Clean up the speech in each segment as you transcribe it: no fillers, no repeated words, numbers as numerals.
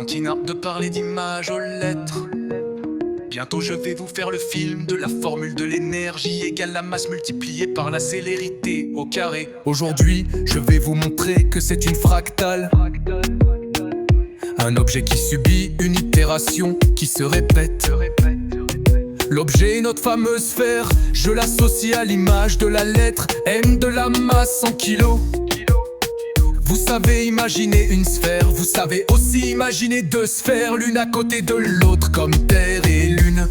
continue de parler d'images aux lettres. Bientôt je vais vous faire le film de la formule de l'énergie égale la masse multipliée par la célérité au carré. Aujourd'hui, je vais vous montrer que c'est une fractale. Un objet qui subit une itération qui se répète. L'objet est notre fameuse sphère. Je l'associe à l'image de la lettre M de la masse en kilos. Vous savez imaginer une sphère, vous savez aussi imaginer deux sphères, l'une à côté de l'autre comme Terre et Lune.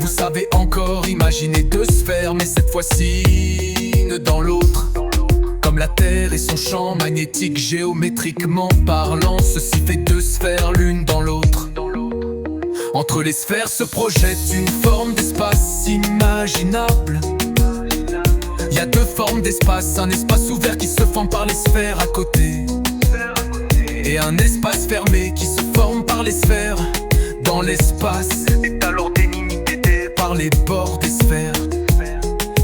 Vous savez encore imaginer deux sphères, mais cette fois-ci une dans l'autre. Comme la Terre et son champ magnétique, géométriquement parlant, ceci fait deux sphères l'une dans l'autre. Entre les sphères se projette une forme d'espace imaginable. Il y a deux formes d'espace, un espace ouvert qui se forme par les sphères à côté, et un espace fermé qui se forme par les sphères dans l'espace, est alors délimité par les bords des sphères.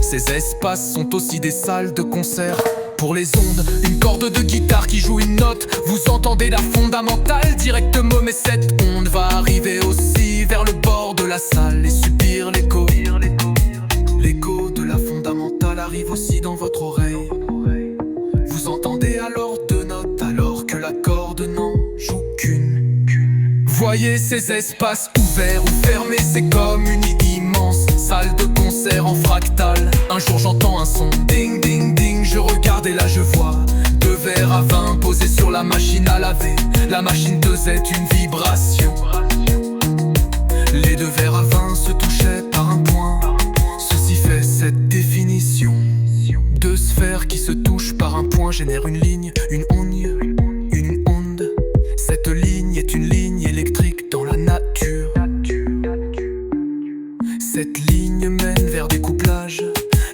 Ces espaces sont aussi des salles de concert. Pour les ondes, une corde de guitare qui joue une note, vous entendez la fondamentale directement, mais cette onde va arriver aussi vers le bord de la salle et subir l'écho. L'écho de la fondamentale arrive aussi dans votre oreille. Vous entendez alors deux notes alors que la corde n'en joue qu'une. Voyez ces espaces ouverts ou fermés, c'est comme une immense salle de concert en fractal. Un jour j'entends un son ding ding ding, je regarde et là je vois deux verres à vin posés sur la machine à laver. La machine faisait une vibration. Les deux verres à vin se touchaient par un point. Ceci fait cette définition. Deux sphères qui se touchent par un point génèrent une ligne, une onde. Cette ligne est une ligne électrique dans la nature. Cette ligne mène vers des couplages.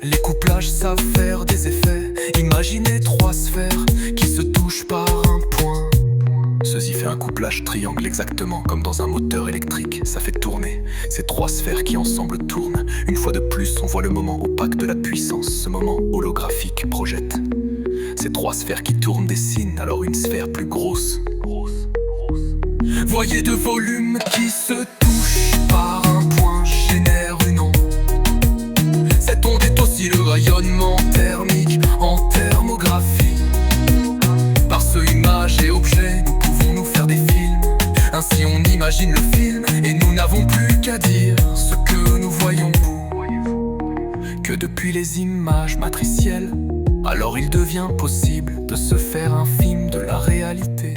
Les couplages savent faire des effets. Imaginez trois sphères qui se touchent par un point. Ceci fait un couplage triangle exactement comme dans un moteur électrique. Ça fait tourner ces trois sphères qui ensemble tournent. Une fois de plus, on voit le moment opaque de la puissance. Ce moment holographique projette ces trois sphères qui tournent dessinent alors une sphère plus grosse. Voyez deux volumes qui se touchent par un point génère une onde. Cette onde est aussi le rayonnement thermique en thermographie. Par ce image et objet, nous pouvons nous faire des films. Ainsi on imagine le film et nous n'avons plus qu'à dire ce que nous voyons. Que depuis les images matricielles, alors il devient possible de se faire un film de la réalité.